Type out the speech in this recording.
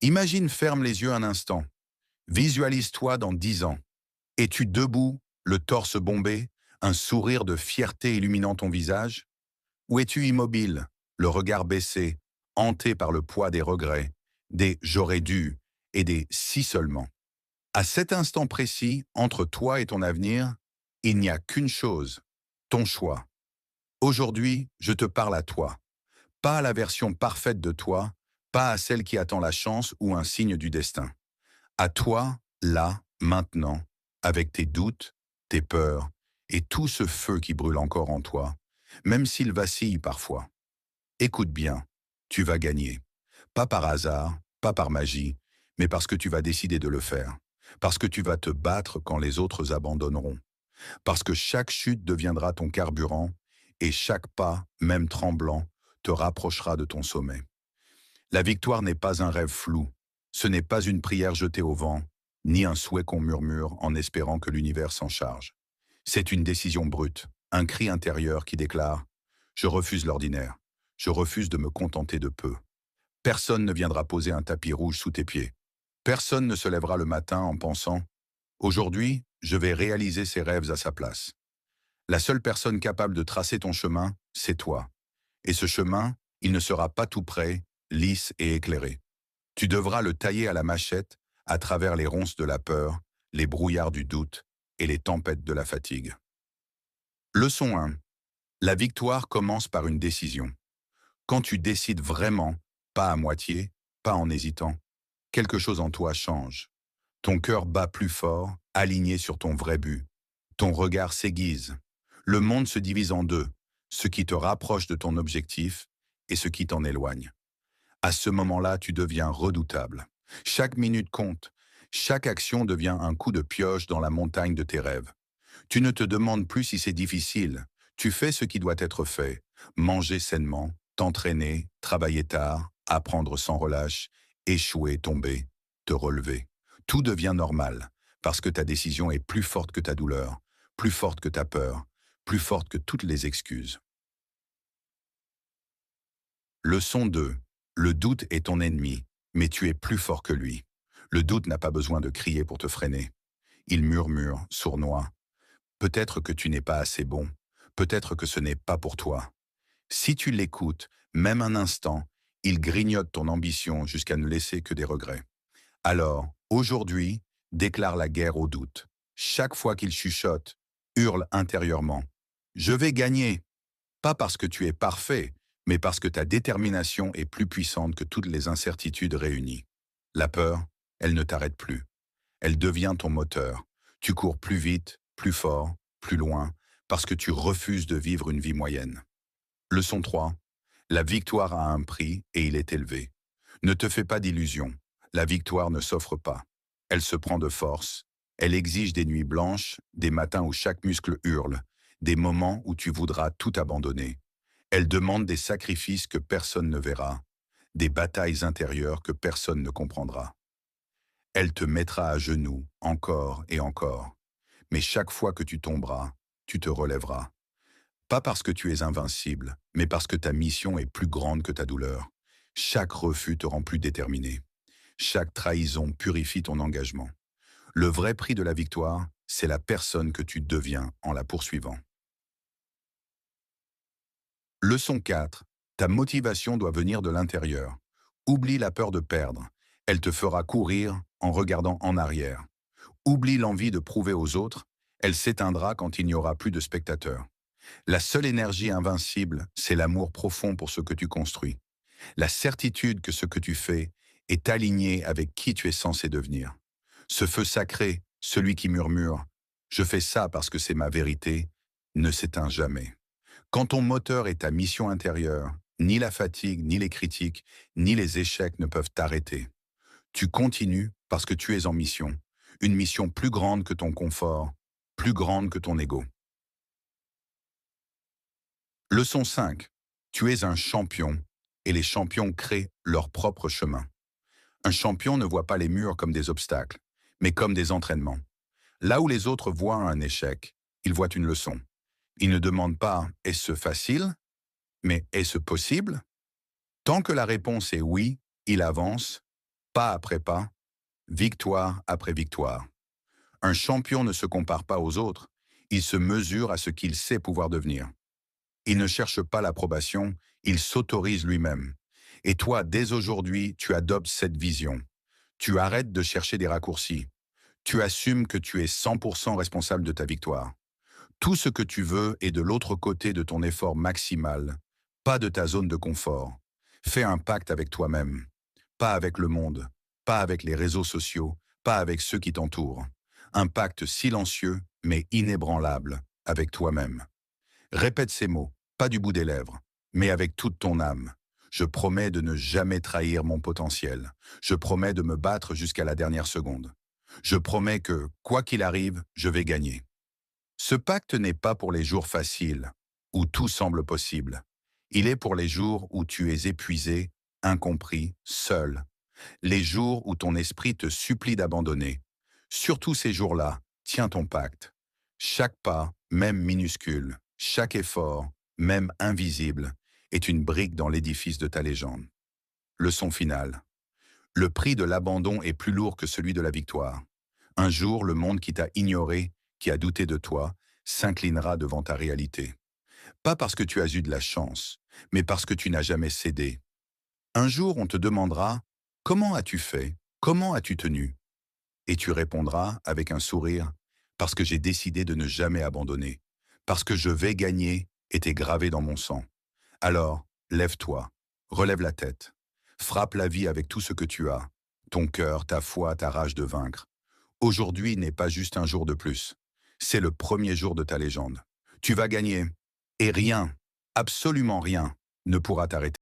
Imagine, ferme les yeux un instant. Visualise-toi dans 10 ans. Es-tu debout, le torse bombé, un sourire de fierté illuminant ton visage? Ou es-tu immobile, le regard baissé, hanté par le poids des regrets, des «j'aurais dû» et des «si seulement»? À cet instant précis, entre toi et ton avenir, il n'y a qu'une chose, ton choix. Aujourd'hui, je te parle à toi, pas à la version parfaite de toi, pas à celle qui attend la chance ou un signe du destin. À toi, là, maintenant, avec tes doutes, tes peurs et tout ce feu qui brûle encore en toi, même s'il vacille parfois. Écoute bien, tu vas gagner. Pas par hasard, pas par magie, mais parce que tu vas décider de le faire. Parce que tu vas te battre quand les autres abandonneront. Parce que chaque chute deviendra ton carburant et chaque pas, même tremblant, te rapprochera de ton sommet. La victoire n'est pas un rêve flou. Ce n'est pas une prière jetée au vent, ni un souhait qu'on murmure en espérant que l'univers s'en charge. C'est une décision brute, un cri intérieur qui déclare ⁇ Je refuse l'ordinaire. Je refuse de me contenter de peu. Personne ne viendra poser un tapis rouge sous tes pieds. Personne ne se lèvera le matin en pensant ⁇ Aujourd'hui, je vais réaliser ses rêves à sa place. La seule personne capable de tracer ton chemin, c'est toi. Et ce chemin, il ne sera pas tout prêt, lisse et éclairé. Tu devras le tailler à la machette à travers les ronces de la peur, les brouillards du doute et les tempêtes de la fatigue. Leçon 1. La victoire commence par une décision. Quand tu décides vraiment, pas à moitié, pas en hésitant, quelque chose en toi change. Ton cœur bat plus fort, aligné sur ton vrai but. Ton regard s'aiguise. Le monde se divise en deux, ce qui te rapproche de ton objectif et ce qui t'en éloigne. À ce moment-là, tu deviens redoutable. Chaque minute compte. Chaque action devient un coup de pioche dans la montagne de tes rêves. Tu ne te demandes plus si c'est difficile. Tu fais ce qui doit être fait. Manger sainement, t'entraîner, travailler tard, apprendre sans relâche, échouer, tomber, te relever. Tout devient normal, parce que ta décision est plus forte que ta douleur, plus forte que ta peur, plus forte que toutes les excuses. Leçon 2. Le doute est ton ennemi, mais tu es plus fort que lui. Le doute n'a pas besoin de crier pour te freiner. Il murmure, sournois. Peut-être que tu n'es pas assez bon. Peut-être que ce n'est pas pour toi. Si tu l'écoutes, même un instant, il grignote ton ambition jusqu'à ne laisser que des regrets. Alors, aujourd'hui, déclare la guerre au doute. Chaque fois qu'il chuchote, hurle intérieurement. Je vais gagner. Pas parce que tu es parfait, mais parce que ta détermination est plus puissante que toutes les incertitudes réunies. La peur, elle ne t'arrête plus. Elle devient ton moteur. Tu cours plus vite, plus fort, plus loin, parce que tu refuses de vivre une vie moyenne. Leçon 3. La victoire a un prix et il est élevé. Ne te fais pas d'illusions. La victoire ne s'offre pas. Elle se prend de force. Elle exige des nuits blanches, des matins où chaque muscle hurle, des moments où tu voudras tout abandonner. Elle demande des sacrifices que personne ne verra, des batailles intérieures que personne ne comprendra. Elle te mettra à genoux, encore et encore. Mais chaque fois que tu tomberas, tu te relèveras. Pas parce que tu es invincible, mais parce que ta mission est plus grande que ta douleur. Chaque refus te rend plus déterminé. Chaque trahison purifie ton engagement. Le vrai prix de la victoire, c'est la personne que tu deviens en la poursuivant. Leçon 4. Ta motivation doit venir de l'intérieur. Oublie la peur de perdre. Elle te fera courir en regardant en arrière. Oublie l'envie de prouver aux autres. Elle s'éteindra quand il n'y aura plus de spectateurs. La seule énergie invincible, c'est l'amour profond pour ce que tu construis. La certitude que ce que tu fais est aligné avec qui tu es censé devenir. Ce feu sacré, celui qui murmure ⁇ Je fais ça parce que c'est ma vérité ⁇ ne s'éteint jamais. Quand ton moteur est ta mission intérieure, ni la fatigue, ni les critiques, ni les échecs ne peuvent t'arrêter. Tu continues parce que tu es en mission. Une mission plus grande que ton confort, plus grande que ton ego. Leçon 5. Tu es un champion et les champions créent leur propre chemin. Un champion ne voit pas les murs comme des obstacles, mais comme des entraînements. Là où les autres voient un échec, ils voient une leçon. Ils ne demandent pas ⁇ Est-ce facile ?⁇ mais ⁇ Est-ce possible ?⁇ Tant que la réponse est oui, il avance, pas après pas, victoire après victoire. Un champion ne se compare pas aux autres, il se mesure à ce qu'il sait pouvoir devenir. Il ne cherche pas l'approbation, il s'autorise lui-même. Et toi, dès aujourd'hui, tu adoptes cette vision. Tu arrêtes de chercher des raccourcis. Tu assumes que tu es 100% responsable de ta victoire. Tout ce que tu veux est de l'autre côté de ton effort maximal, pas de ta zone de confort. Fais un pacte avec toi-même, pas avec le monde, pas avec les réseaux sociaux, pas avec ceux qui t'entourent. Un pacte silencieux, mais inébranlable, avec toi-même. Répète ces mots, pas du bout des lèvres, mais avec toute ton âme. Je promets de ne jamais trahir mon potentiel. Je promets de me battre jusqu'à la dernière seconde. Je promets que, quoi qu'il arrive, je vais gagner. Ce pacte n'est pas pour les jours faciles, où tout semble possible. Il est pour les jours où tu es épuisé, incompris, seul. Les jours où ton esprit te supplie d'abandonner. Surtout ces jours-là, tiens ton pacte. Chaque pas, même minuscule, chaque effort, même invisible, est une brique dans l'édifice de ta légende. Leçon finale. Le prix de l'abandon est plus lourd que celui de la victoire. Un jour, le monde qui t'a ignoré, qui a douté de toi, s'inclinera devant ta réalité. Pas parce que tu as eu de la chance, mais parce que tu n'as jamais cédé. Un jour, on te demandera « Comment as-tu fait? Comment as-tu tenu ?» Et tu répondras avec un sourire « Parce que j'ai décidé de ne jamais abandonner. Parce que je vais gagner était gravé dans mon sang. » Alors, lève-toi, relève la tête, frappe la vie avec tout ce que tu as, ton cœur, ta foi, ta rage de vaincre. Aujourd'hui n'est pas juste un jour de plus, c'est le premier jour de ta légende. Tu vas gagner, et rien, absolument rien, ne pourra t'arrêter.